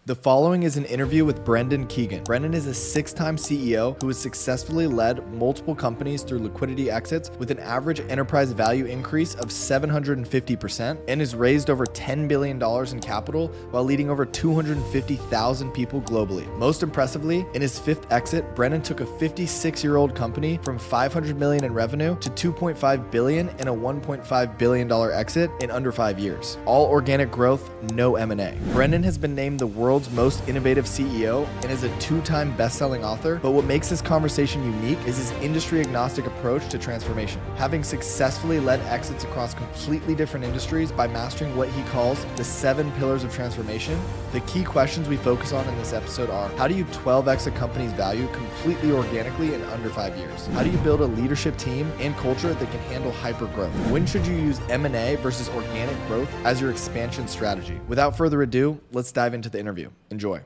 The following is an interview with Brendan Keegan. Brendan is a 6-time CEO who has successfully led multiple companies through liquidity exits with an average enterprise value increase of 750% and has raised over $10 billion in capital while leading over 250,000 people globally. Most impressively, in his 5th exit, Brendan took a 56-year-old company from $500 million in revenue to $2.5 billion in a $1.5 billion exit in under 5 years. All organic growth, no M&A. Brendan has been named the world's most innovative CEO and is a 2-time best-selling author, but what makes this conversation unique is his industry-agnostic approach to transformation. Having successfully led exits across completely different industries by mastering what he calls the 7 pillars of transformation, the key questions we focus on in this episode are: how do you 12X a company's value completely organically in under 5 years? How do you build a leadership team and culture that can handle hyper-growth? When should you use M&A versus organic growth as your expansion strategy? Without further ado, let's dive into the interview. Enjoy.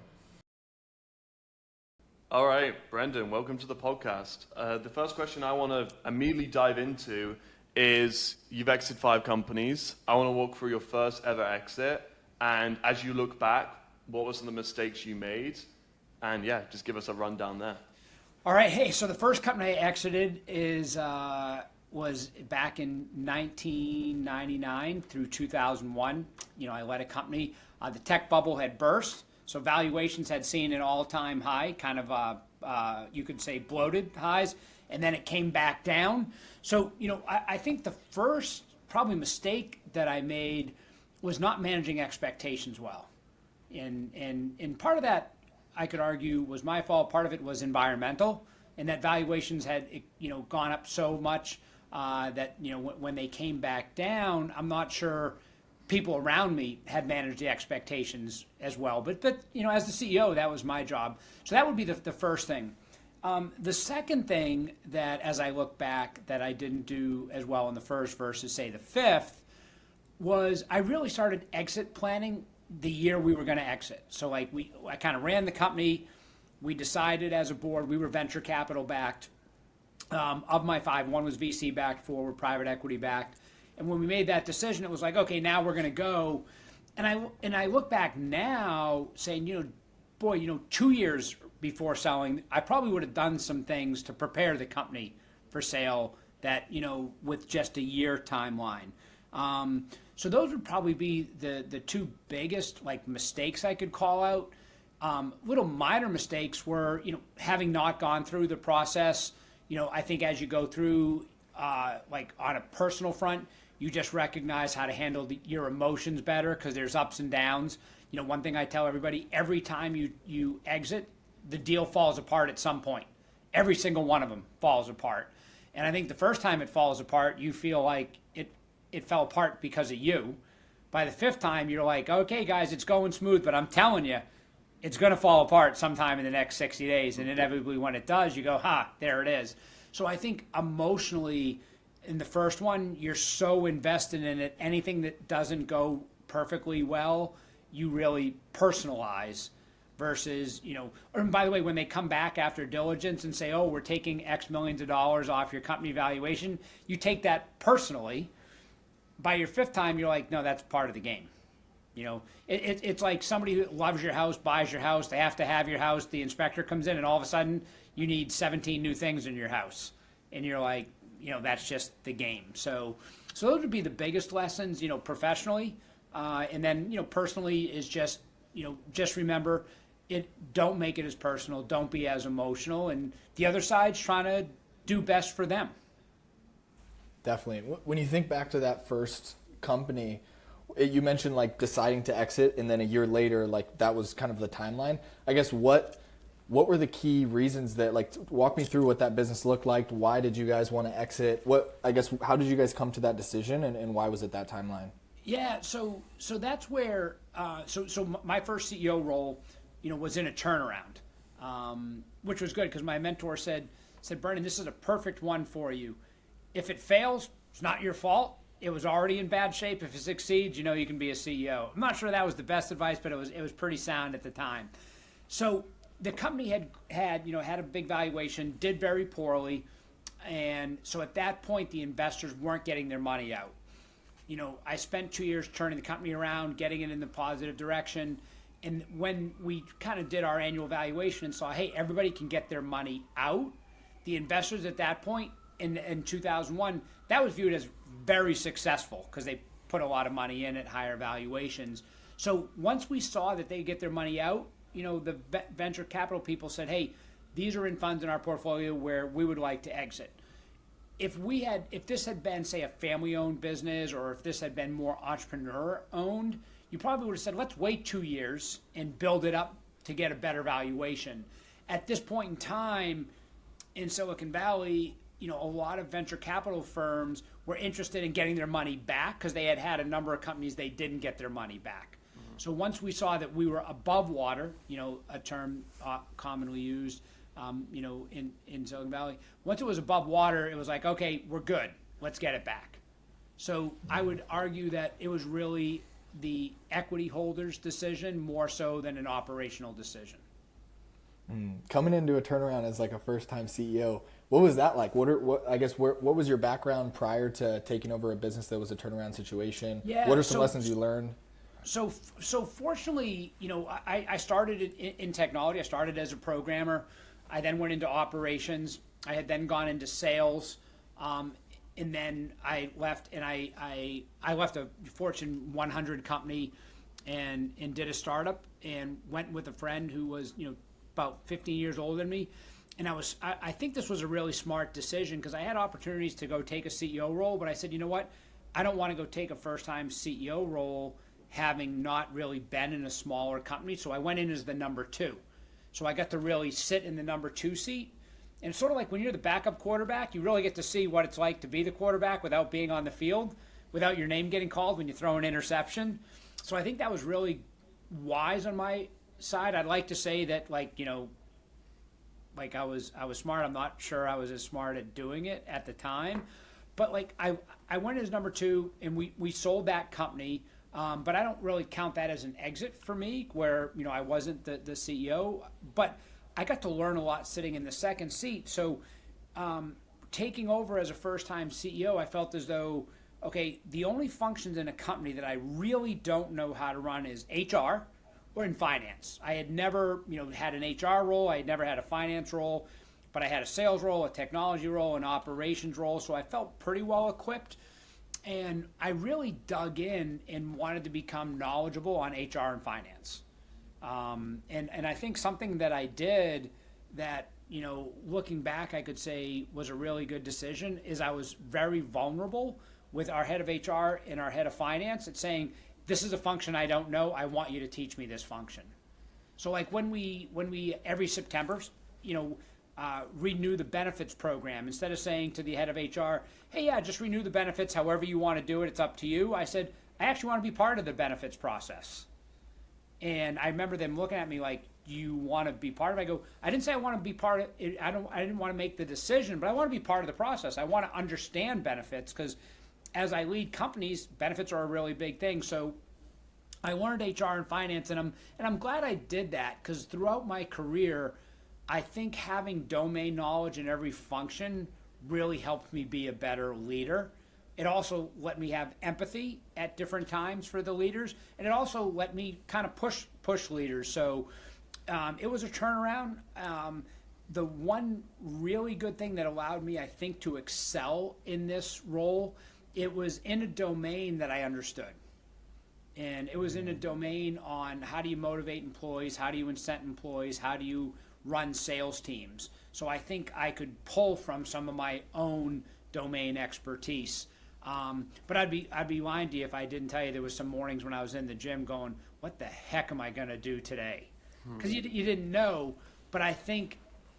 All right, Brendan, welcome to the podcast. The first question I want to immediately dive into is you've exited 5 companies. I want to walk through your first ever exit. And as you look back, what were some of the mistakes you made? And yeah, just give us a rundown there. All right. Hey, so the first company I exited was back in 1999 through 2001. I led a company. The tech bubble had burst. So valuations had seen an all-time high, kind of, you could say bloated highs, and then it came back down. So, I think the first probably mistake that I made was not managing expectations well. And part of that, I could argue, was my fault. Part of it was environmental, and that valuations had, gone up so much that, when they came back down, I'm not sure people around me had managed the expectations as well. But as the CEO, that was my job. So that would be the first thing. The second thing that, as I look back, that I didn't do as well in the first versus, say, the 5th, was I really started exit planning the year we were going to exit. So I kind of ran the company. We decided as a board, we were venture capital backed. Of my 5, 1 was VC backed, 4 were private equity backed. And when we made that decision, it was like, okay, now we're going to go. And I look back now saying, 2 years before selling, I probably would have done some things to prepare the company for sale that, with just a year timeline. So those would probably be the 2 biggest mistakes I could call out. Little minor mistakes were, having not gone through the process. I think as you go through, on a personal front, you just recognize how to handle your emotions better because there's ups and downs. One thing I tell everybody, every time you exit, the deal falls apart at some point. Every single one of them falls apart. And I think the first time it falls apart, you feel like it fell apart because of you. By the 5th time, you're like, okay, guys, it's going smooth, but I'm telling you, it's going to fall apart sometime in the next 60 days. And inevitably when it does, you go, there it is. So I think emotionally, in the first one, you're so invested in it. Anything that doesn't go perfectly well, you really personalize versus, and by the way, when they come back after diligence and say, oh, we're taking X millions of dollars off your company valuation, you take that personally. By your 5th time, you're like, no, that's part of the game. It's like somebody who loves your house, buys your house, they have to have your house, the inspector comes in and all of a sudden you need 17 new things in your house. And you're like, that's just the game. So those would be the biggest lessons, professionally. And then, personally is just remember don't make it as personal. Don't be as emotional. And the other side's trying to do best for them. Definitely. When you think back to that first company, you mentioned deciding to exit and then a year later, that was kind of the timeline. I guess what were the key reasons that walk me through what that business looked like? Why did you guys want to exit? How did you guys come to that decision and why was it that timeline? Yeah. So that's where, so my first CEO role, was in a turnaround, which was good because my mentor said, Brendan, this is a perfect one for you. If it fails, it's not your fault. It was already in bad shape. If it succeeds, you can be a CEO. I'm not sure that was the best advice, but it was pretty sound at the time. So the company had a big valuation, did very poorly, and so at that point the investors weren't getting their money out. I spent 2 years turning the company around, getting it in the positive direction, And when we kind of did our annual valuation and saw, hey, everybody can get their money out, the investors at that point in 2001, that was viewed as very successful because they put a lot of money in at higher valuations. So once we saw that they get their money out, the venture capital people said, hey, these are in funds in our portfolio where we would like to exit. If this had been, say, a family-owned business, or if this had been more entrepreneur-owned, you probably would have said, let's wait 2 years and build it up to get a better valuation. At this point in time, in Silicon Valley, a lot of venture capital firms were interested in getting their money back because they had a number of companies they didn't get their money back. Mm-hmm. So once we saw that we were above water, a term commonly used, in Silicon Valley, once it was above water, it was like, okay, we're good. Let's get it back. So I would argue that it was really the equity holders' decision more so than an operational decision. Coming into a turnaround as like a first-time CEO, what was that like? What was your background prior to taking over a business that was a turnaround situation? Yeah, what are some lessons you learned? So fortunately, I started in technology. I started as a programmer. I then went into operations. I had then gone into sales. And then I left, and I left a Fortune 100 company and did a startup, and went with a friend who was about 15 years older than me. And I think this was a really smart decision because I had opportunities to go take a CEO role, but I said, you know what, I don't want to go take a first-time CEO role having not really been in a smaller company. So I went in as the number 2. So I got to really sit in the number 2 seat. And it's sort of like when you're the backup quarterback, you really get to see what it's like to be the quarterback without being on the field, without your name getting called when you throw an interception. So I think that was really wise on my side. I'd like to say that, I was smart. I'm not sure I was as smart at doing it at the time. But I went as number 2, and we sold that company. But I don't really count that as an exit for me, where I wasn't the CEO. But I got to learn a lot sitting in the second seat. So taking over as a first-time CEO, I felt as though, okay, the only functions in a company that I really don't know how to run is HR or in finance. I had never had an HR role. I had never had a finance role. But I had a sales role, a technology role, an operations role. So I felt pretty well equipped. And I really dug in and wanted to become knowledgeable on HR and finance. And I think something that I did that, looking back, I could say was a really good decision is I was very vulnerable with our head of HR and our head of finance at saying, this is a function I don't know. I want you to teach me this function. So when we every September, renew the benefits program, instead of saying to the head of HR, hey, yeah, just renew the benefits however you want to do it, it's up to you. I said, I actually want to be part of the benefits process. And I remember them looking at me like, you want to be part of it? I go, I didn't say I want to be part of it. I didn't want to make the decision, but I want to be part of the process. I want to understand benefits because as I lead companies, benefits are a really big thing. So I learned HR and finance, and I'm glad I did that because throughout my career, I think having domain knowledge in every function really helped me be a better leader. It also let me have empathy at different times for the leaders, and it also let me kind of push leaders. So it was a turnaround. The one really good thing that allowed me, I think, to excel in this role, it was in a domain that I understood. And it was in a domain on how do you motivate employees, how do you incent employees, how do you run sales teams. So I think I could pull from some of my own domain expertise. But I'd be lying to you if I didn't tell you there was some mornings when I was in the gym going, what the heck am I going to do today? Because you didn't know. But I think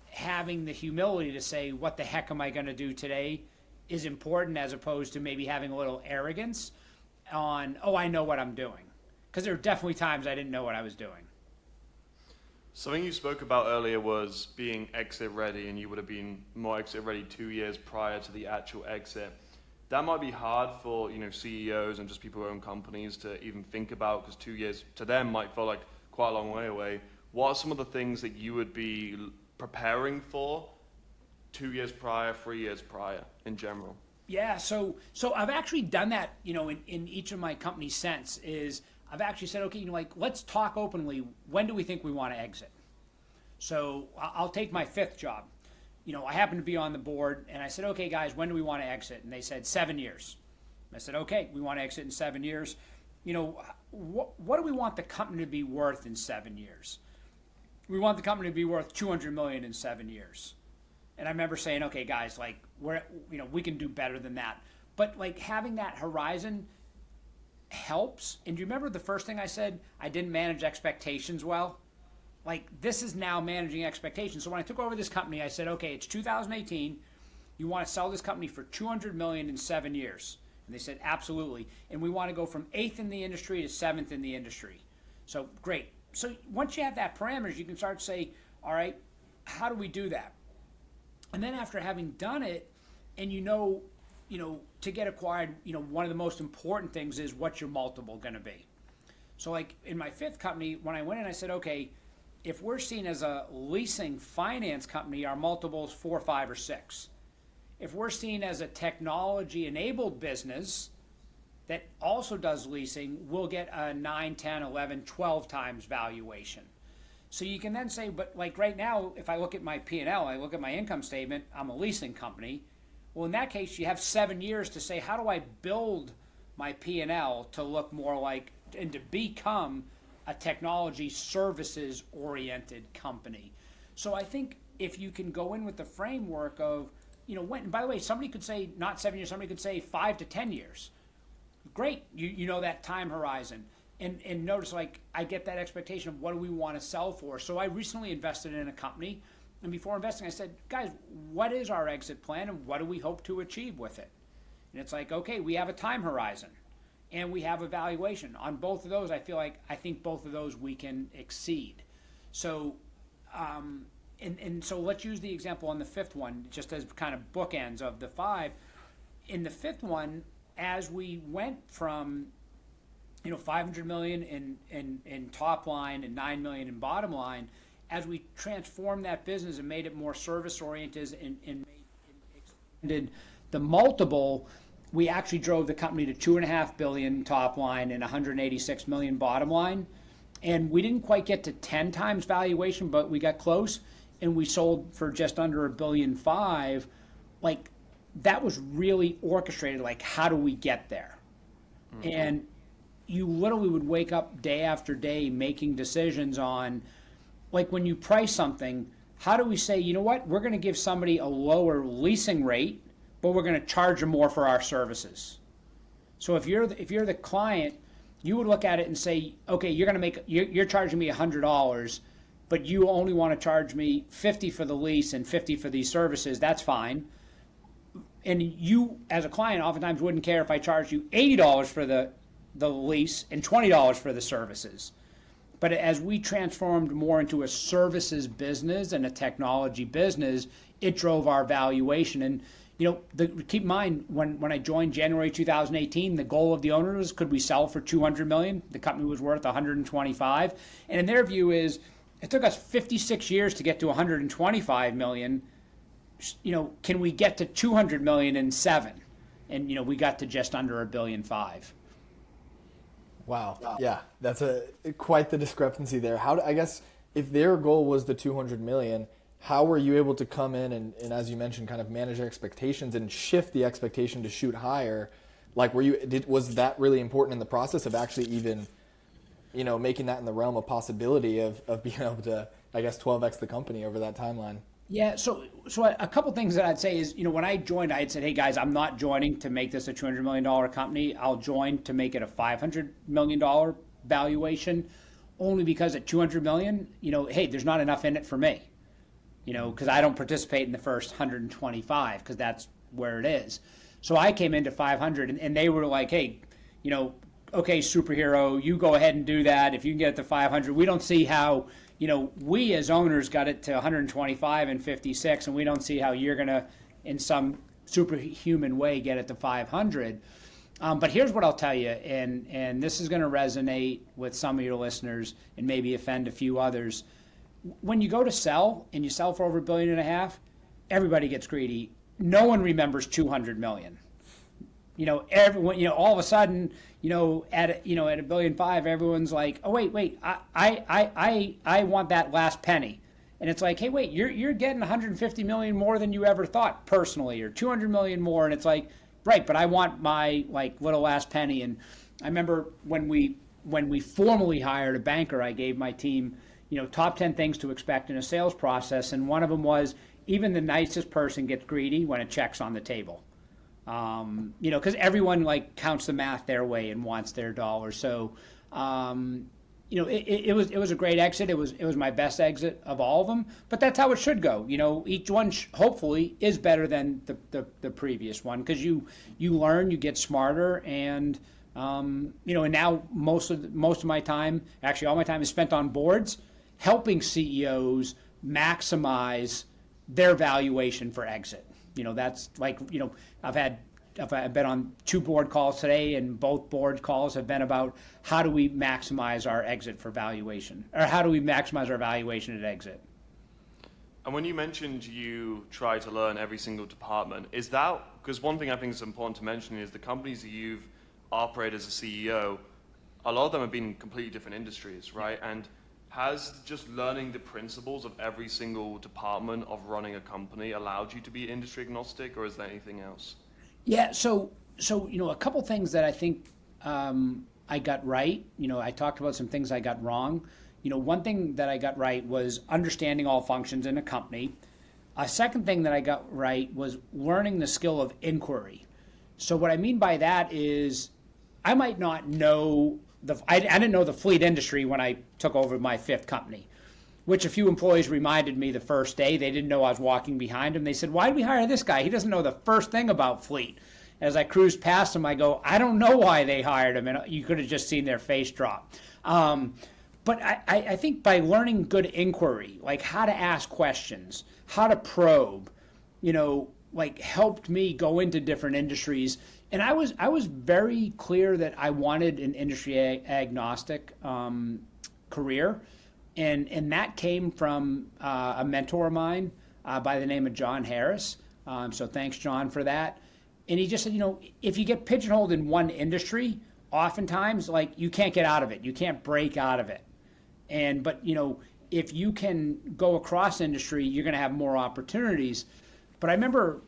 having the humility to say, what the heck am I going to do today is important, as opposed to maybe having a little arrogance on, oh, I know what I'm doing. Because there are definitely times I didn't know what I was doing. Something you spoke about earlier was being exit ready, and you would have been more exit ready 2 years prior to the actual exit. That might be hard for CEOs and just people who own companies to even think about, because 2 years to them might feel like quite a long way away. What are some of the things that you would be preparing for 2 years prior, 3 years prior in general? Yeah, so I've actually done that, in each of my companies since is I've actually said, okay, let's talk openly. When do we think we want to exit? So I'll take my fifth job. I happened to be on the board, and I said, okay, guys, when do we want to exit? And they said 7 years. I said, okay, we want to exit in 7 years. What do we want the company to be worth in 7 years? We want the company to be worth $200 million in 7 years. And I remember saying, okay, guys, we can do better than that. But having that horizon helps. And do you remember the first thing I said? I didn't manage expectations well. This is now managing expectations. So when I took over this company, I said, okay, it's 2018. You want to sell this company for $200 million in 7 years. And they said, absolutely. And we want to go from 8th in the industry to 7th in the industry. So great. So once you have that parameters, you can start to say, all right, how do we do that? And then after having done it, and to get acquired, one of the most important things is what's your multiple going to be. So in my fifth company, when I went in, I said, okay, if we're seen as a leasing finance company, our multiple is 4, 5, or 6. If we're seen as a technology-enabled business that also does leasing, we'll get a 9, 10, 11, 12 times valuation. So you can then say, but right now, if I look at my P&L, I look at my income statement, I'm a leasing company. Well, in that case, you have 7 years to say, how do I build my P&L to look more like and to become a technology services oriented company? So I think if you can go in with the framework of, when, and by the way, somebody could say not 7 years, somebody could say 5 to 10 years. Great, you know that time horizon. And notice, I get that expectation of what do we want to sell for. So I recently invested in a company, and before investing, I said, guys, what is our exit plan, and what do we hope to achieve with it? And it's okay, we have a time horizon, and we have a valuation. On both of those, I think both of those we can exceed. So, so let's use the example on the fifth one, just as kind of bookends of the 5. In the fifth one, as we went from $500 million in top line and $9 million in bottom line, as we transformed that business and made it more service oriented and expanded the multiple, we actually drove the company to $2.5 billion top line and $186 million bottom line. And we didn't quite get to 10 times valuation, but we got close, and we sold for just under $1.5 billion. That was really orchestrated. How do we get there? Mm-hmm. And you literally would wake up day after day making decisions on, when you price something, how do we say, you know what, we're going to give somebody a lower leasing rate, but we're going to charge them more for our services. So if you're the client, you would look at it and say, okay, you're charging me $100, but you only want to charge me $50 for the lease and $50 for these services. That's fine. And you, as a client, oftentimes wouldn't care if I charged you $80 for the lease and $20 for the services. But as we transformed more into a services business and a technology business, it drove our valuation. And keep in mind, when I joined January 2018, the goal of the owner was, could we sell for $200 million? The company was worth $125. And in their view is, it took us 56 years to get to $125 million. Can we get to $200 million in 7? And, we got to just under $1.5 billion. Wow. Yeah, that's quite the discrepancy there. I guess if their goal was the 200 million, how were you able to come in and as you mentioned, kind of manage expectations and shift the expectation to shoot higher? Was that really important in the process of actually even, making that in the realm of possibility of being able to, I guess, 12X the company over that timeline? Yeah, so a couple things that I'd say is, when I joined, I had said, hey guys, I'm not joining to make this a $200 million company. I'll join to make it a $500 million valuation, only because at $200 million, hey, there's not enough in it for me, because I don't participate in the first 125, because that's where it is. So I came into 500, and they were like, hey, okay, superhero, you go ahead and do that. If you can get it to 500, we don't see how, we as owners got it to 125 and 56, and we don't see how you're going to, in some superhuman way, get it to 500. But here's what I'll tell you, and this is going to resonate with some of your listeners and maybe offend a few others. When you go to sell, and you sell for over $1.5 billion, everybody gets greedy. No one remembers 200 million. Everyone, all of a sudden, at $1.5 billion, everyone's like, oh wait, I want that last penny. And it's like, hey, wait, you're getting 150 million more than you ever thought personally, or 200 million more. And it's like, right, but I want my like little last penny. And I remember when we formally hired a banker, I gave my team, top 10 things to expect in a sales process. And one of them was, even the nicest person gets greedy when a check's on the table. Because everyone like counts the math their way and wants their dollar. So, it was a great exit. It was my best exit of all of them. But that's how it should go. Each one hopefully is better than the previous one, because you learn, you get smarter, and and now most of my time, actually all my time, is spent on boards, helping CEOs maximize their valuation for exit. That's like, I've been on 2 board calls today, and both board calls have been about how do we maximize our exit for valuation, or how do we maximize our valuation at exit. And when you mentioned you try to learn every single department, is that, because one thing I think is important to mention is the companies that you've operated as a CEO, a lot of them have been in completely different industries, right? And has just learning the principles of every single department of running a company allowed you to be industry agnostic, or is there anything else? Yeah, so a couple things that I think I got right. I talked about some things I got wrong. One thing that I got right was understanding all functions in a company. A second thing that I got right was learning the skill of inquiry. So what I mean by that is I might not know I didn't know the fleet industry when I took over my 5th company, which a few employees reminded me the first day. They didn't know I was walking behind them. They said, why did we hire this guy? He doesn't know the first thing about fleet. As I cruised past him, I go, I don't know why they hired him. And you could have just seen their face drop. But I think by learning good inquiry, like how to ask questions, how to probe, helped me go into different industries. And I was very clear that I wanted an industry agnostic career. And that came from a mentor of mine by the name of John Harris. So thanks, John, for that. And he just said, if you get pigeonholed in one industry, oftentimes, like, you can't get out of it. You can't break out of it. But if you can go across industry, you're going to have more opportunities. But I remember,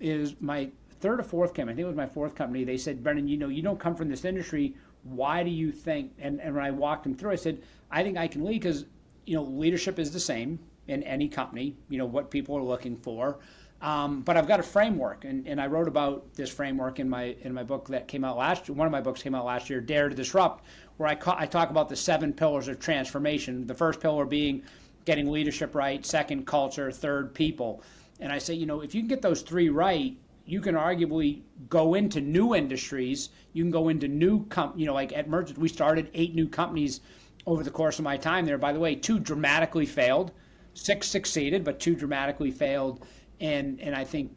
is my 3rd or 4th company, I think it was my 4th company, they said, Brendan, you don't come from this industry. Why do you think, and when I walked them through, I said, I think I can lead because, leadership is the same in any company, what people are looking for. But I've got a framework, and I wrote about this framework in my book that came out last year. One of my books came out last year, Dare to Disrupt, where I talk about the 7 pillars of transformation. The first pillar being getting leadership right, second, culture, third, people. And I say, if you can get those 3 right, you can arguably go into new industries. You can go into new like at Merchants, we started 8 new companies over the course of my time there. By the way, 2 dramatically failed, 6 succeeded, but 2 dramatically failed. And I think,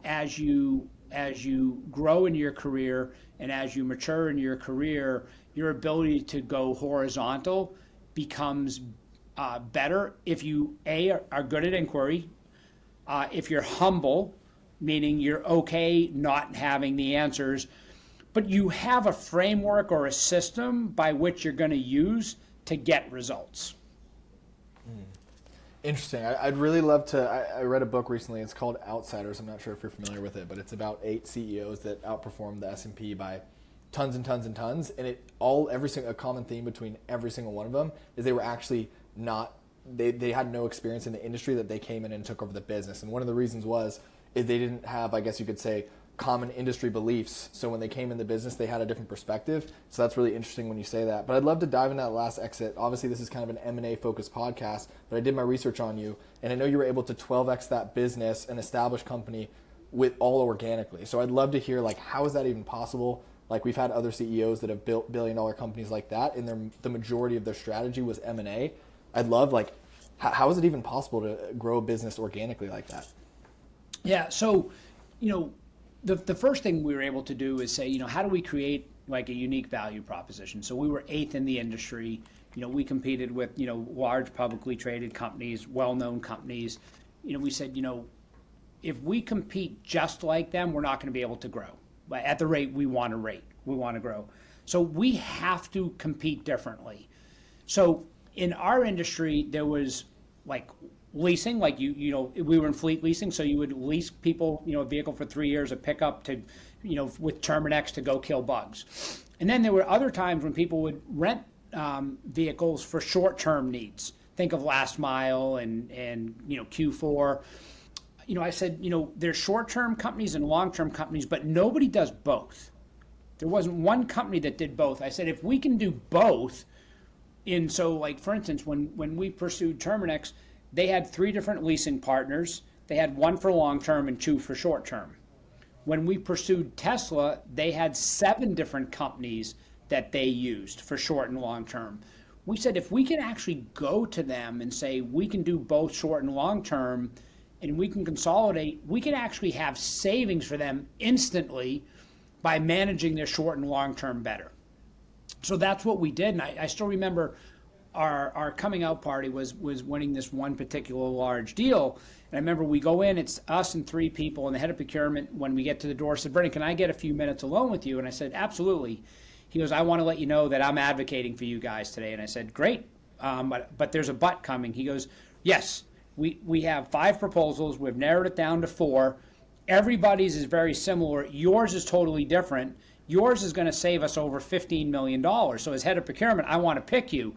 as you grow in your career and as you mature in your career, your ability to go horizontal becomes better if you are good at inquiry, if you're humble, meaning you're okay not having the answers, but you have a framework or a system by which you're going to use to get results. Interesting. I'd really love to. I read a book recently. It's called Outsiders. I'm not sure if you're familiar with it, but it's about 8 CEOs that outperformed the S&P by tons and tons and tons. And a common theme between every single one of them is they were actually not. They had no experience in the industry that they came in and took over the business. And one of the reasons is they didn't have, I guess you could say, common industry beliefs. So when they came in the business, they had a different perspective. So that's really interesting when you say that. But I'd love to dive into that last exit. Obviously, this is kind of an M&A focused podcast, but I did my research on you, and I know you were able to 12X that business, an established company, with all organically. So I'd love to hear, like, how is that even possible? Like, we've had other CEOs that have built billion-dollar companies like that, and the majority of their strategy was M&A. I'd love, like, how is it even possible to grow a business organically like that? Yeah, so, the first thing we were able to do is say, how do we create like a unique value proposition? So we were 8th in the industry. We competed with, large publicly traded companies, well-known companies. We said, if we compete just like them, we're not going to be able to grow at the rate we want to grow. So we have to compete differently. So in our industry, there was like leasing, like we were in fleet leasing, so you would lease people, a vehicle for 3 years, a pickup to, with Terminex to go kill bugs. And then there were other times when people would rent vehicles for short-term needs. Think of last mile and Q4. I said, there's short-term companies and long-term companies, but nobody does both. There wasn't one company that did both. I said, if we can do both, for instance, when we pursued Terminex, they had 3 different leasing partners. They had 1 for long-term and 2 for short-term. When we pursued Tesla, they had 7 different companies that they used for short and long-term. We said, if we can actually go to them and say, we can do both short and long-term, and we can consolidate, we can actually have savings for them instantly by managing their short and long-term better. So that's what we did. And I still remember our coming out party was winning this one particular large deal. And I remember we go in, it's us and 3 people, and the head of procurement, when we get to the door, said, Brendan, can I get a few minutes alone with you? And I said, absolutely. He goes, I want to let you know that I'm advocating for you guys today. And I said, great, but there's a but coming. He goes, yes, we have 5 proposals. We've narrowed it down to 4. Everybody's is very similar. Yours is totally different. Yours is going to save us over $15 million. So as head of procurement, I want to pick you.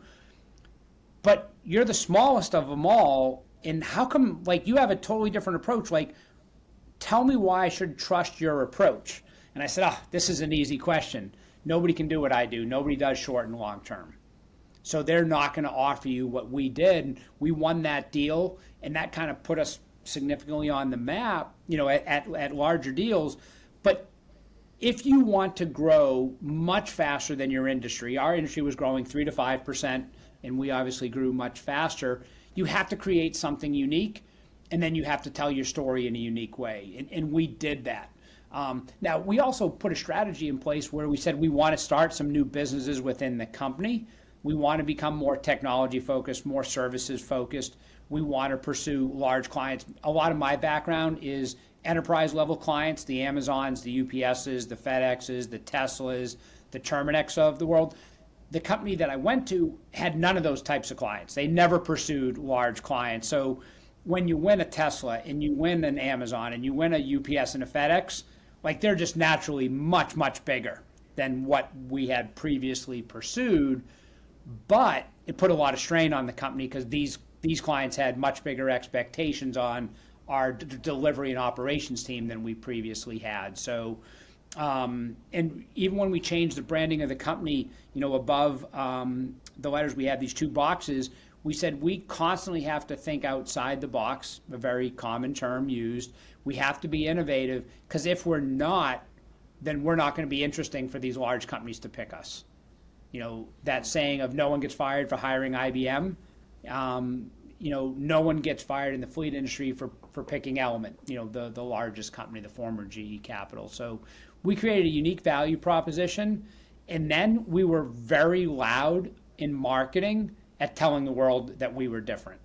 But you're the smallest of them all. And how come, you have a totally different approach? Tell me why I should trust your approach. And I said, this is an easy question. Nobody can do what I do. Nobody does short and long term. So they're not going to offer you what we did. We won that deal, and that kind of put us significantly on the map, at larger deals. But if you want to grow much faster than your industry, our industry was growing 3 to 5%, and we obviously grew much faster. You have to create something unique, and then you have to tell your story in a unique way. And we did that. Now, we also put a strategy in place where we said we want to start some new businesses within the company. We want to become more technology focused, more services focused. We want to pursue large clients. A lot of my background is enterprise level clients, the Amazons, the UPSs, the FedExes, the Teslas, the Terminex of the world. The company that I went to had none of those types of clients. They never pursued large clients. So when you win a Tesla and you win an Amazon and you win a UPS and a FedEx, they're just naturally much, much bigger than what we had previously pursued. But it put a lot of strain on the company because these clients had much bigger expectations on our delivery and operations team than we previously had. So, and even when we changed the branding of the company, above the letters, we had these 2 boxes. We said we constantly have to think outside the box, a very common term used. We have to be innovative, because if we're not, then we're not going to be interesting for these large companies to pick us. That saying of no one gets fired for hiring IBM. No one gets fired in the fleet industry for picking Element, the largest company, the former GE Capital. So we created a unique value proposition, and then we were very loud in marketing at telling the world that we were different.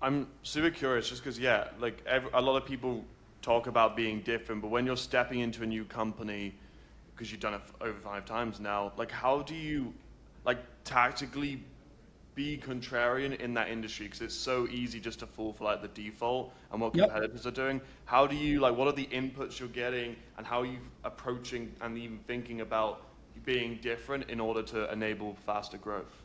I'm super curious, just because, a lot of people talk about being different, but when you're stepping into a new company, because you've done it over 5 times now, how do you, tactically be contrarian in that industry? Because it's so easy just to fall for, the default and what competitors are doing. How do you, what are the inputs you're getting, and how are you approaching and even thinking about being different in order to enable faster growth?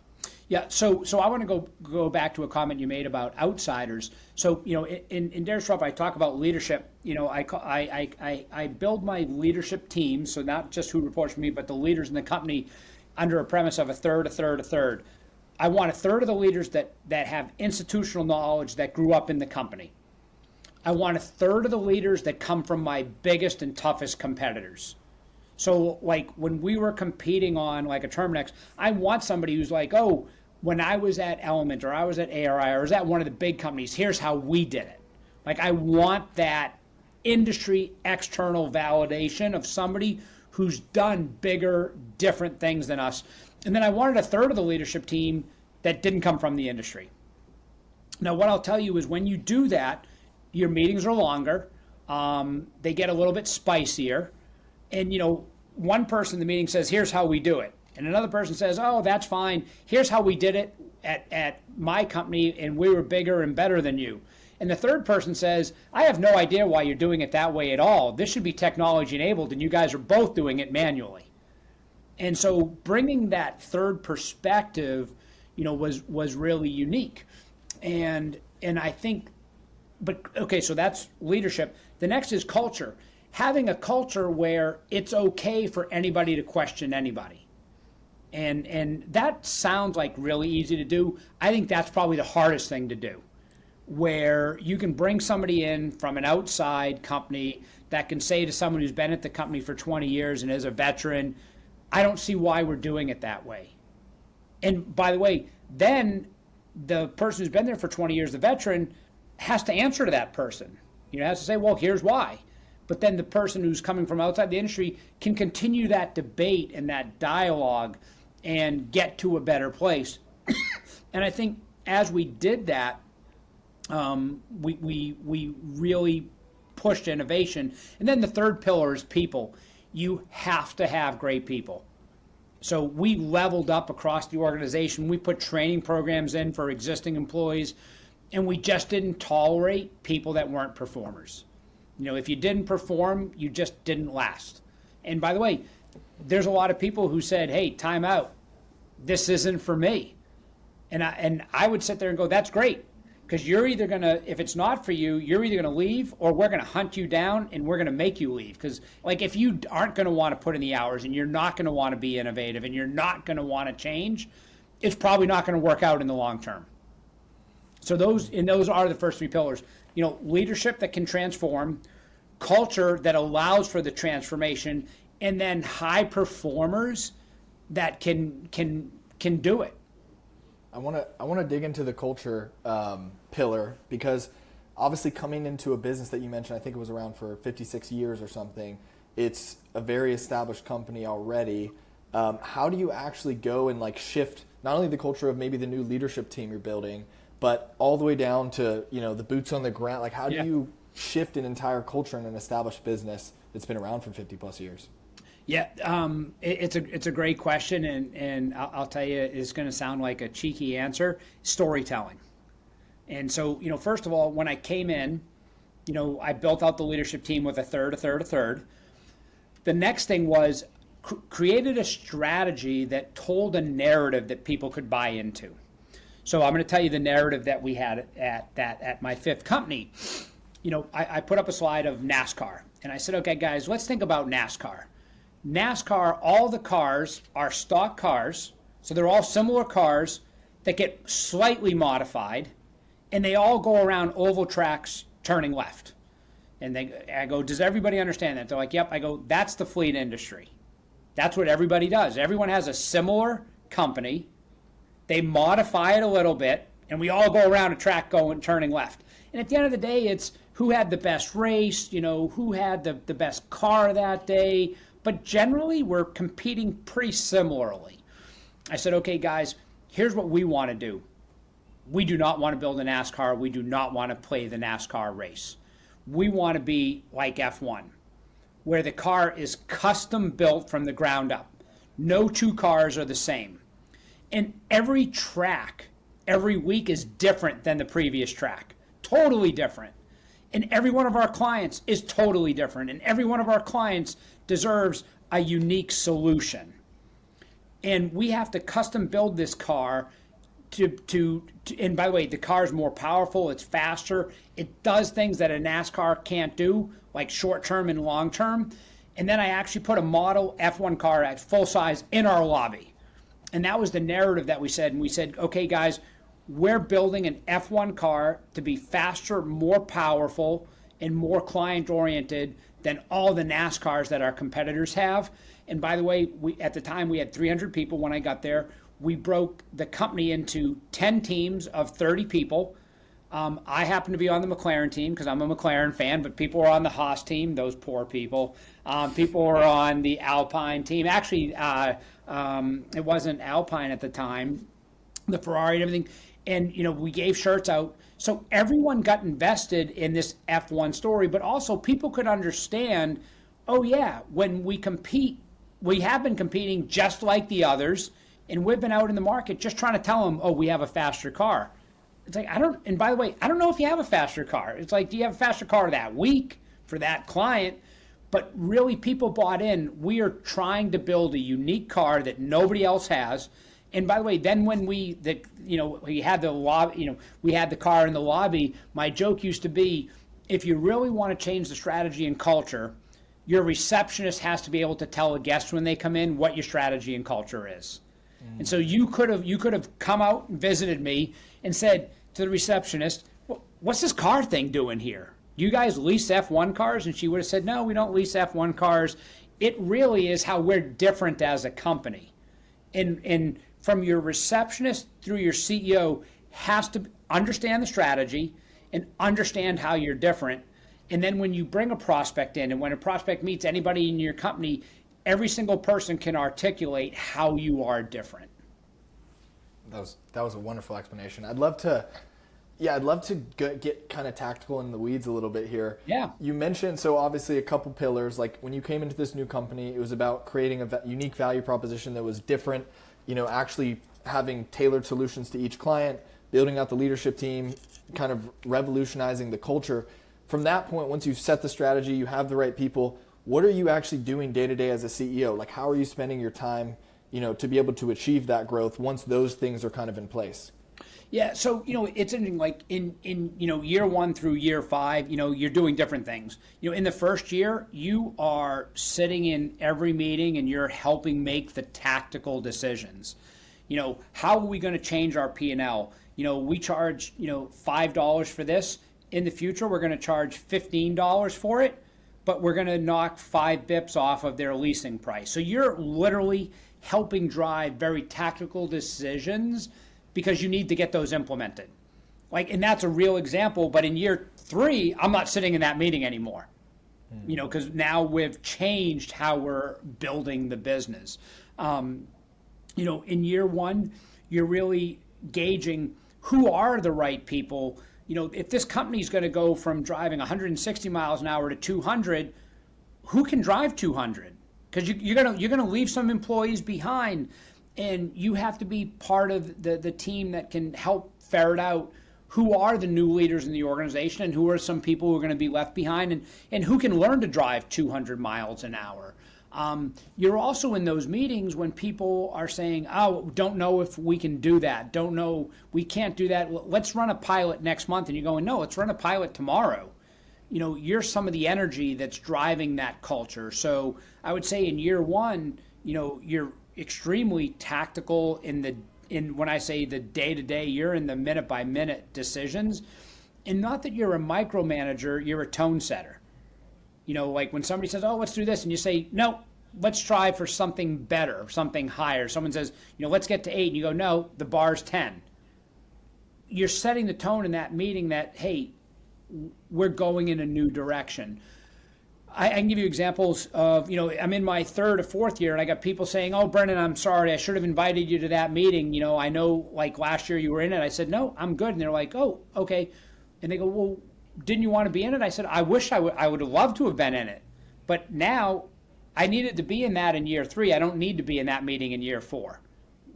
Yeah, so I want to go back to a comment you made about outsiders. So, in Dare Disrupt, I talk about leadership. I build my leadership team, so not just who reports to me, but the leaders in the company, under a premise of a third, a third, a third. I want a third of the leaders that have institutional knowledge that grew up in the company. I want a third of the leaders that come from my biggest and toughest competitors. So when we were competing on a Terminex, I want somebody who's when I was at Element or I was at ARI or I was at one of the big companies, here's how we did it. I want that industry external validation of somebody who's done bigger, different things than us. And then I wanted a third of the leadership team that didn't come from the industry. Now, what I'll tell you is when you do that, your meetings are longer. They get a little bit spicier. And, one person in the meeting says, here's how we do it. And another person says, oh, that's fine. Here's how we did it at my company, and we were bigger and better than you. And the third person says, I have no idea why you're doing it that way at all. This should be technology enabled, and you guys are both doing it manually. And so bringing that third perspective, was really unique. And I think, but okay, so that's leadership. The next is culture. Having a culture where it's okay for anybody to question anybody. And that sounds like really easy to do. I think that's probably the hardest thing to do, where you can bring somebody in from an outside company that can say to someone who's been at the company for 20 years and is a veteran, I don't see why we're doing it that way. And by the way, then the person who's been there for 20 years, the veteran, has to answer to that person. Has to say, well, here's why. But then the person who's coming from outside the industry can continue that debate and that dialogue and get to a better place. And I think as we did that, we really pushed innovation. And then the third pillar is people. You have to have great people. So we leveled up across the organization. We put training programs in for existing employees, and we just didn't tolerate people that weren't performers. If you didn't perform, you just didn't last. And by the way, there's a lot of people who said, hey, time out. This isn't for me. And I would sit there and go, that's great. Because you're either going to, if it's not for you, you're either going to leave or we're going to hunt you down and we're going to make you leave. Because if you aren't going to want to put in the hours and you're not going to want to be innovative and you're not going to want to change, it's probably not going to work out in the long term. So those are the first three pillars. Leadership that can transform, culture that allows for the transformation, and then high performers that can do it. I want to dig into the culture pillar, because obviously coming into a business that you mentioned, I think it was around for 56 years or something, it's a very established company already. How do you actually go and shift not only the culture of maybe the new leadership team you're building, but all the way down to the boots on the ground? How do you shift an entire culture in an established business that's been around for 50 plus years? Yeah, it's a great question, and I'll tell you, it's going to sound like a cheeky answer: storytelling. And so, first of all, when I came in, I built out the leadership team with a third. The next thing was created a strategy that told a narrative that people could buy into. So I'm going to tell you the narrative that we had at my fifth company. I put up a slide of NASCAR, and I said, okay, guys, let's think about NASCAR. NASCAR, all the cars are stock cars, so they're all similar cars that get slightly modified, and they all go around oval tracks turning left. And I go, does everybody understand that? They're like, yep. I go, that's the fleet industry. That's what everybody does. Everyone has a similar company. They modify it a little bit, and we all go around a track turning left. And at the end of the day, it's who had the best race, who had the best car that day. But generally, we're competing pretty similarly. I said, okay, guys, here's what we want to do. We do not want to build a NASCAR. We do not want to play the NASCAR race. We want to be like F1, where the car is custom built from the ground up. No two cars are the same. And every track, every week is different than the previous track. Totally different. And every one of our clients is totally different. And every one of our clients deserves a unique solution. And we have to custom build this car to and by the way, the car is more powerful, it's faster, it does things that a NASCAR can't do, like short term and long term. And then I actually put a model F1 car at full size in our lobby. And that was the narrative that we said. And we said, okay, guys, we're building an F1 car to be faster, more powerful, and more client-oriented than all the NASCARs that our competitors have. And by the way, at the time, we had 300 people when I got there. We broke the company into 10 teams of 30 people. I happen to be on the McLaren team because I'm a McLaren fan, but people were on the Haas team, those poor people. People were on the Alpine team. Actually, it wasn't Alpine at the time, the Ferrari and everything. And, we gave shirts out. So everyone got invested in this F1 story, but also people could understand, oh, yeah, when we compete we have been competing just like the others, and we've been out in the market just trying to tell them, oh, we have a faster car. It's like, and by the way, I don't know if you have a faster car. It's like, do you have a faster car that week for that client? But really, people bought in. We are trying to build a unique car that nobody else has. And by the way, then when we had the lobby, we had the car in the lobby, my joke used to be, if you really want to change the strategy and culture, your receptionist has to be able to tell a guest when they come in what your strategy and culture is. And so you could have come out and visited me and said to the receptionist, what's this car thing doing here? You guys lease F1 cars? And she would have said, no, we don't lease F1 cars. It really is how we're different as a company. And from your receptionist through your CEO has to understand the strategy and understand how you're different. And then when you bring a prospect in, and when a prospect meets anybody in your company, every single person can articulate how you are different. That was a wonderful explanation. I'd love to get kind of tactical in the weeds a little bit here. Yeah. You mentioned, so obviously a couple pillars, like when you came into this new company, it was about creating a unique value proposition that was different, actually having tailored solutions to each client, building out the leadership team, kind of revolutionizing the culture. From that point, once you've set the strategy, you have the right people, what are you actually doing day to day as a CEO? Like, how are you spending your time, to be able to achieve that growth once those things are kind of in place? Yeah, so it's interesting. Like in year 1 through year 5, you're doing different things. In the first year, you are sitting in every meeting and you're helping make the tactical decisions. How are we going to change our P&L? We charge $5 for this. In the future, we're going to charge $15 for it, but we're going to knock 5 bips off of their leasing price. So you're literally helping drive very tactical decisions because you need to get those implemented. And that's a real example, but in year 3, I'm not sitting in that meeting anymore. Because now we've changed how we're building the business. In year 1, you're really gauging who are the right people. If this company is going to go from driving 160 miles an hour to 200, who can drive 200? Because you're gonna leave some employees behind, and you have to be part of the team that can help ferret out who are the new leaders in the organization and who are some people who are going to be left behind, and who can learn to drive 200 miles an hour. You're also in those meetings when people are saying, oh, don't know if we can do that. Don't know, we can't do that. Let's run a pilot next month. And you're going, no, let's run a pilot tomorrow. You're some of the energy that's driving that culture. So I would say in year 1, you're extremely tactical in when I say the day-to-day, you're in the minute-by-minute decisions. And not that you're a micromanager, you're a tone setter. Like when somebody says, oh, let's do this, and you say, no, let's try for something better, something higher. Someone says, let's get to 8, and you go, no, the bar's 10. You're setting the tone in that meeting that, hey, we're going in a new direction. I can give you examples of, I'm in my 3rd or 4th year, and I got people saying, oh, Brendan, I'm sorry, I should have invited you to that meeting. I know, like, last year you were in it. I said, no, I'm good. And they're like, oh, okay. And they go, well, didn't you want to be in it? I said, I wish I would have loved to have been in it. But now I needed to be in that in year 3. I don't need to be in that meeting in year 4.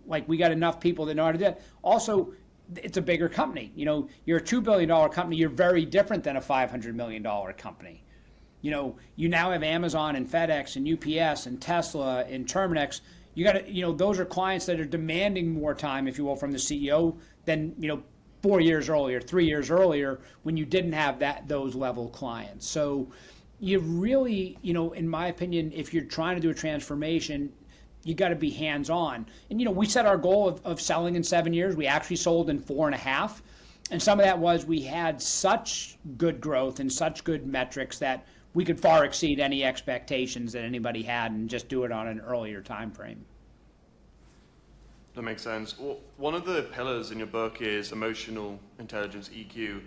Like, we got enough people that know how to do that. Also, it's a bigger company. You're a $2 billion company. You're very different than a $500 million company. You now have Amazon and FedEx and UPS and Tesla and Terminix. You got to, those are clients that are demanding more time, if you will, from the CEO than, 4 years earlier, 3 years earlier, when you didn't have those level clients. So you really, in my opinion, if you're trying to do a transformation, you got to be hands-on. And, we set our goal of selling in 7 years. We actually sold in 4.5. And some of that was we had such good growth and such good metrics that we could far exceed any expectations that anybody had and just do it on an earlier time frame. That makes sense. Well, one of the pillars in your book is emotional intelligence, EQ.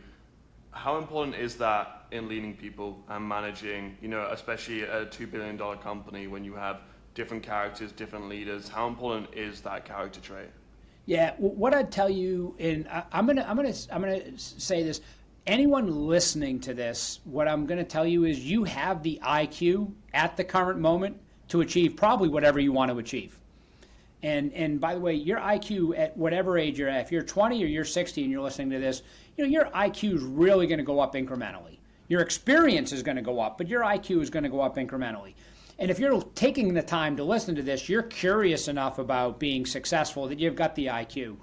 How important is that in leading people and managing, especially a $2 billion company when you have different characters, different leaders? How important is that character trait? Yeah, what I'd tell you, and I'm gonna say this. Anyone listening to this, what I'm gonna tell you is you have the IQ at the current moment to achieve probably whatever you want to achieve. And by the way, your IQ at whatever age you're at, if you're 20 or you're 60 and you're listening to this, your IQ is really going to go up incrementally. Your experience is going to go up, but your IQ is going to go up incrementally. And if you're taking the time to listen to this, you're curious enough about being successful that you've got the IQ.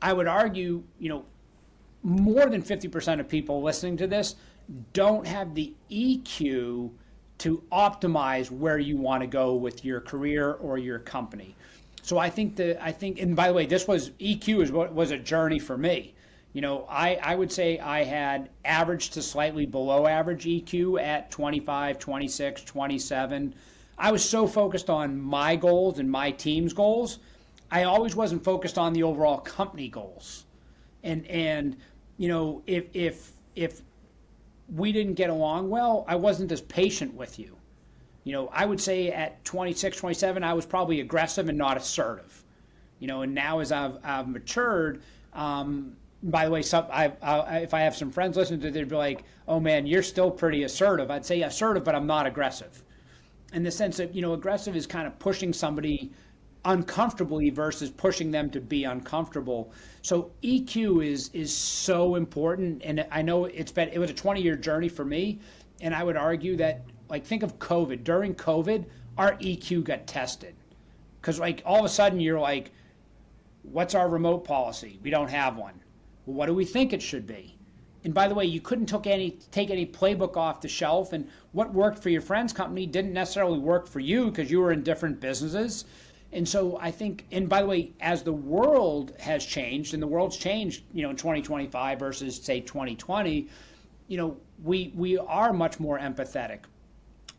I would argue, more than 50% of people listening to this don't have the EQ to optimize where you want to go with your career or your company. So I think, and by the way, EQ was a journey for me. I would say I had average to slightly below average EQ at 25, 26, 27. I was so focused on my goals and my team's goals. I always wasn't focused on the overall company goals. And if we didn't get along well, I wasn't as patient with you. I would say at 26, 27, I was probably aggressive and not assertive. And now as I've matured, by the way, if I have some friends listening to it, they'd be like, oh man, you're still pretty assertive. I'd say assertive, but I'm not aggressive. In the sense that, aggressive is kind of pushing somebody uncomfortably versus pushing them to be uncomfortable. So EQ is so important. And I know it was a 20-year journey for me. And I would argue that, think of COVID. During COVID, our EQ got tested. Because all of a sudden you're like, what's our remote policy? We don't have one. Well, what do we think it should be? And by the way, you couldn't take any playbook off the shelf, and what worked for your friend's company didn't necessarily work for you because you were in different businesses. And so I think, and by the way, as the world has changed, and the world's changed, in 2025 versus say 2020, we are much more empathetic.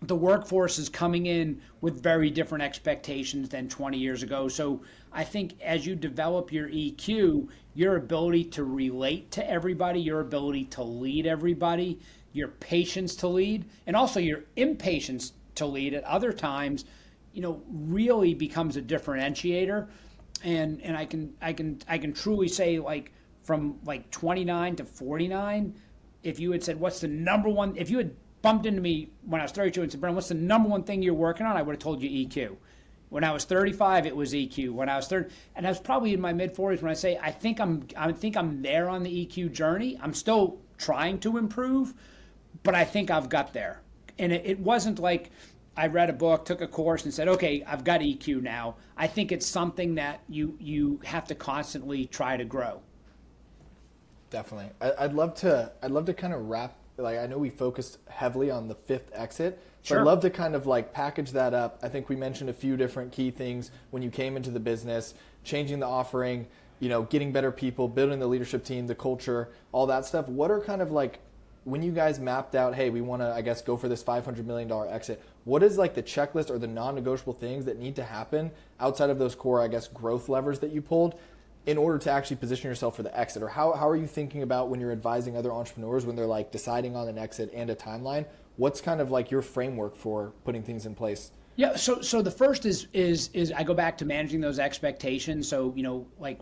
The workforce is coming in with very different expectations than 20 years ago. So I think as you develop your EQ, your ability to relate to everybody, your ability to lead everybody, your patience to lead, and also your impatience to lead at other times, really becomes a differentiator. And I can truly say, from 29 to 49, if you had said, what's the number one, if you had bumped into me when I was 32 and said, Brendan, what's the number one thing you're working on? I would have told you EQ. When I was 35, it was EQ. When I was 30, and I was probably in my mid 40s when I say I think I'm there on the EQ journey. I'm still trying to improve, but I think I've got there. And it wasn't like I read a book, took a course, and said, okay, I've got EQ now. I think it's something that you have to constantly try to grow. Definitely. I'd love to kind of wrap. I know we focused heavily on the fifth exit, so Sure. I'd love to kind of package that up. I think we mentioned a few different key things when you came into the business, changing the offering, getting better people, building the leadership team, the culture, all that stuff. What are kind of when you guys mapped out, hey, we want to, I guess, go for this $500 million exit, what is the checklist or the non-negotiable things that need to happen outside of those core, I guess, growth levers that you pulled in order to actually position yourself for the exit? Or how are you thinking about when you're advising other entrepreneurs when they're deciding on an exit and a timeline? What's kind of your framework for putting things in place? Yeah, so the first is I go back to managing those expectations. So,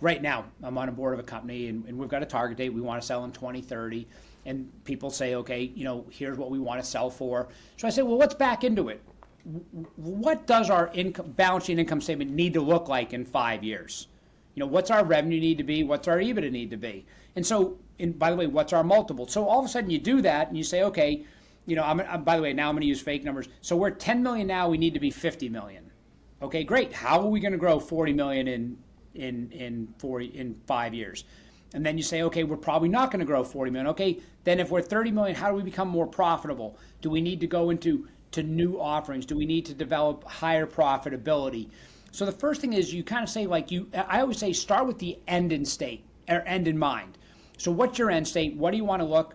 right now I'm on a board of a company and we've got a target date. We want to sell in 2030. And people say, okay, here's what we want to sell for. So I say, well, let's back into it. What does our balance sheet income statement need to look like in 5 years? What's our revenue need to be? What's our EBITDA need to be? And so, by the way, what's our multiple? So all of a sudden you do that and you say, okay, by the way, now I'm going to use fake numbers. So we're 10 million now, we need to be 50 million. Okay, great. How are we going to grow 40 million in 5 years? And then you say, okay, we're probably not going to grow 40 million. Okay, then if we're 30 million, how do we become more profitable? Do we need to go into new offerings? Do we need to develop higher profitability? So the first thing is you kind of say, I always say, start with the end in mind. So what's your end state? What do you want to look?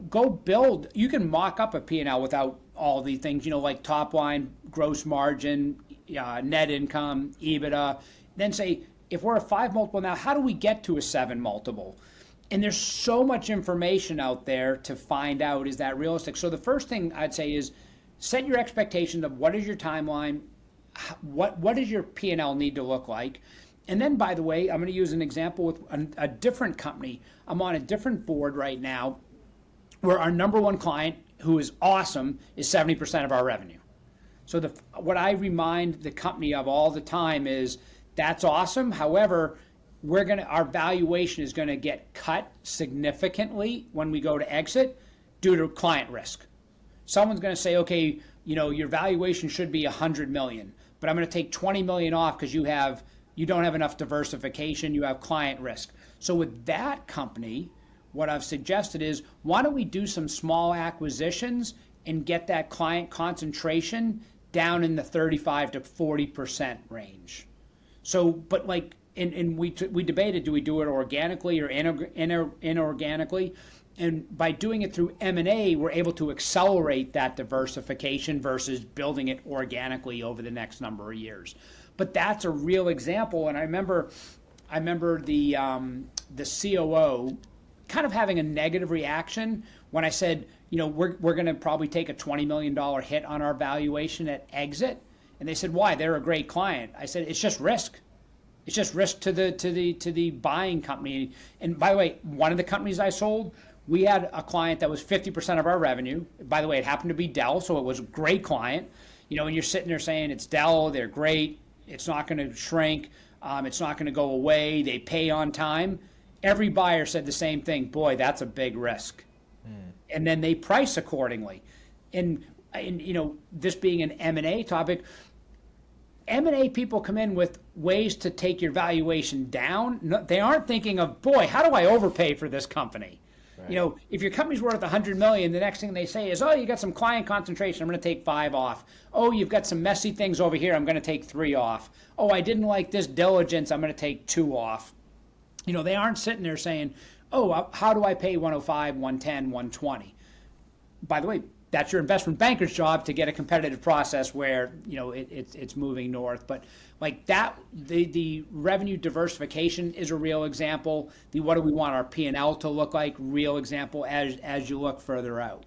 Go build. You can mock up a P&L without all these things, like top line, gross margin, net income, EBITDA. Then say, if we're a 5 multiple now, how do we get to a 7 multiple? And there's so much information out there to find out, is that realistic? So the first thing I'd say is set your expectations of what is your timeline, what does your P&L need to look like? And then, by the way, I'm going to use an example with a different company. I'm on a different board right now where our number one client, who is awesome, is 70% of our revenue. So what I remind the company of all the time is that's awesome. However, our valuation is going to get cut significantly when we go to exit due to client risk. Someone's going to say, okay, your valuation should be 100 million, but I'm going to take 20 million off because you don't have enough diversification, you have client risk. So with that company, what I've suggested is, why don't we do some small acquisitions and get that client concentration down in the 35 to 40% range. So, but and we debated, do we do it organically or inorganically? And by doing it through M&A, we're able to accelerate that diversification versus building it organically over the next number of years. But that's a real example. And I remember the COO kind of having a negative reaction when I said, we're going to probably take a $20 million hit on our valuation at exit. And they said, why? They're a great client. I said, it's just risk. It's just risk to the buying company. And by the way, one of the companies I sold, we had a client that was 50% of our revenue. By the way, it happened to be Dell, so it was a great client. And you're sitting there saying, it's Dell, they're great, it's not going to shrink, it's not going to go away, they pay on time. Every buyer said the same thing, boy, that's a big risk. And then they price accordingly. And this being an M&A topic, M&A people come in with ways to take your valuation down. No, they aren't thinking of, boy, how do I overpay for this company? Right. If your company's worth 100 million, the next thing they say is, oh, you got some client concentration, I'm going to take 5 off. Oh, you've got some messy things over here, I'm going to take 3 off. Oh, I didn't like this diligence, I'm going to take 2 off. They aren't sitting there saying, oh, how do I pay 105, 110, 120? By the way, that's your investment banker's job to get a competitive process where it's moving north. But like that, the revenue diversification is a real example. The what do we want our P&L to look like? Real example as you look further out.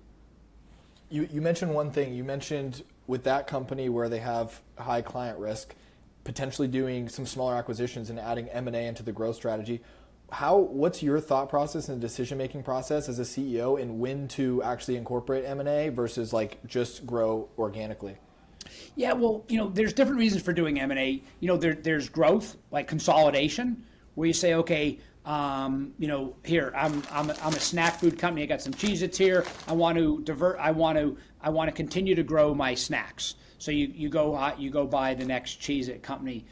You mentioned one thing. You mentioned with that company where they have high client risk, potentially doing some smaller acquisitions and adding M&A into the growth strategy. What's your thought process and decision-making process as a CEO in when to actually incorporate M&A versus just grow organically? Yeah, well, there's different reasons for doing M&A. There's growth, like consolidation, where you say, okay, here I'm a snack food company. I got some Cheez-Its here. I want to continue to grow my snacks. So you go buy the next Cheez-It company.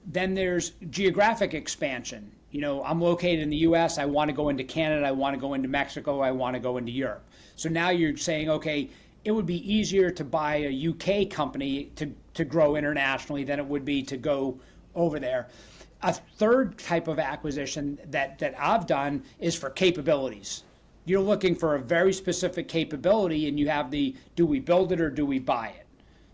Then there's geographic expansion. I'm located in the U.S. I want to go into Canada. I want to go into Mexico. I want to go into Europe. So now you're saying, okay, it would be easier to buy a UK company to grow internationally than it would be to go over there. A third type of acquisition that I've done is for capabilities. You're looking for a very specific capability, and you have do we build it or do we buy it?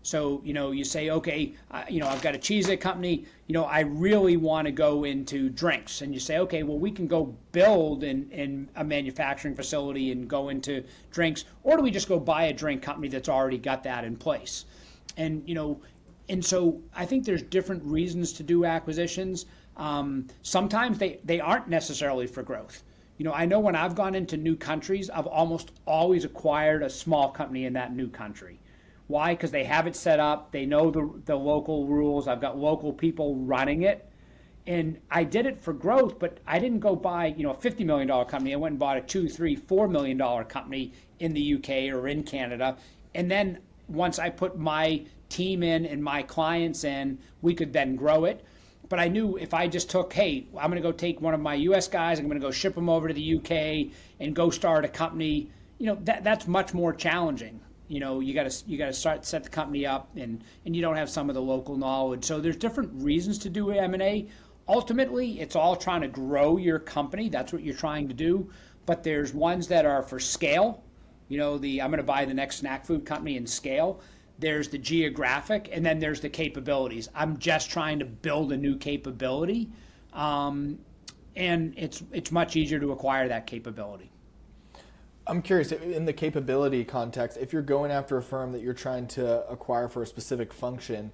So, you say, okay, I've got a Cheez-It company, I really want to go into drinks. And you say, okay, well, we can go build in a manufacturing facility and go into drinks. Or do we just go buy a drink company that's already got that in place? And, and so I think there's different reasons to do acquisitions. Sometimes they aren't necessarily for growth. I know when I've gone into new countries, I've almost always acquired a small company in that new country. Why? Because they have it set up. They know the local rules. I've got local people running it. And I did it for growth, but I didn't go buy, a $50 million company. I went and bought a $2, $3, $4 million company in the UK or in Canada. And then once I put my team in and my clients in, we could then grow it. But I knew if I just took, hey, I'm going to go take one of my US guys, I'm going to go ship them over to the UK and go start a company, that's much more challenging. You got to set the company up, and you don't have some of the local knowledge. So there's different reasons to do M&A. Ultimately, it's all trying to grow your company. That's what you're trying to do. But there's ones that are for scale. I'm going to buy the next snack food company in scale. There's the geographic, and then there's the capabilities. I'm just trying to build a new capability, and it's much easier to acquire that capability. I'm curious, in the capability context, if you're going after a firm that you're trying to acquire for a specific function,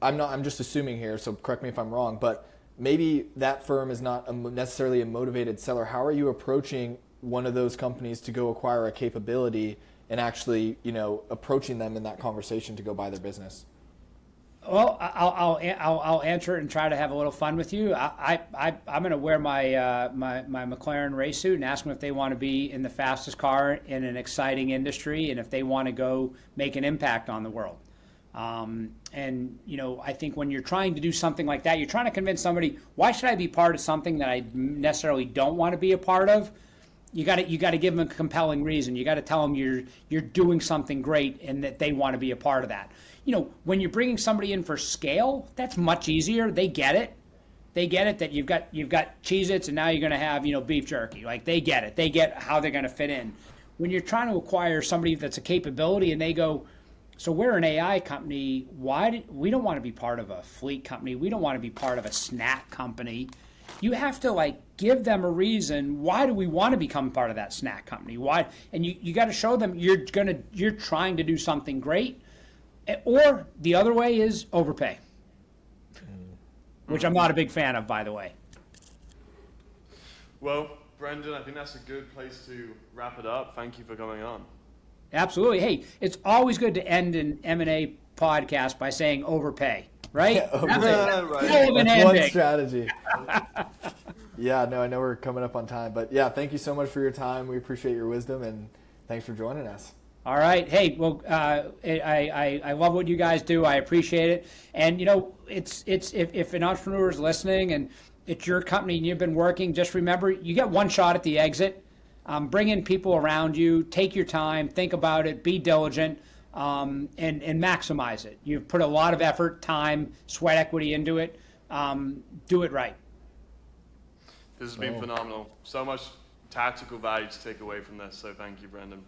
I'm just assuming here, so correct me if I'm wrong, but maybe that firm is not necessarily a motivated seller. How are you approaching one of those companies to go acquire a capability and actually, approaching them in that conversation to go buy their business? Well, I'll answer it and try to have a little fun with you. I'm going to wear my McLaren race suit and ask them if they want to be in the fastest car in an exciting industry and if they want to go make an impact on the world. I think when you're trying to do something like that, you're trying to convince somebody, why should I be part of something that I necessarily don't want to be a part of? You got to give them a compelling reason. You got to tell them you're doing something great and that they want to be a part of that. When you're bringing somebody in for scale, that's much easier. They get it. They get it that you've got Cheez-Its and now you're going to have, beef jerky. Like, they get it. They get how they're going to fit in. When you're trying to acquire somebody that's a capability and they go, so we're an AI company, we don't want to be part of a fleet company. We don't want to be part of a snack company. You have to give them a reason. Why do we want to become part of that snack company? Why? And you got to show them you're trying to do something great. Or the other way is overpay, which I'm not a big fan of, by the way. Well, Brendan, I think that's a good place to wrap it up. Thank you for coming on. Absolutely. Hey, it's always good to end an M&A podcast by saying overpay, right? Yeah, overpay. Right. That's one strategy. Yeah, no, I know we're coming up on time, but yeah, thank you so much for your time. We appreciate your wisdom, and thanks for joining us. All right. Hey, well, I love what you guys do. I appreciate it. And it's if an entrepreneur is listening and it's your company and you've been working, just remember you get one shot at the exit. Bring in people around you. Take your time. Think about it. Be diligent, and maximize it. You've put a lot of effort, time, sweat equity into it. Do it right. This has been phenomenal. So much tactical value to take away from this. So thank you, Brendan.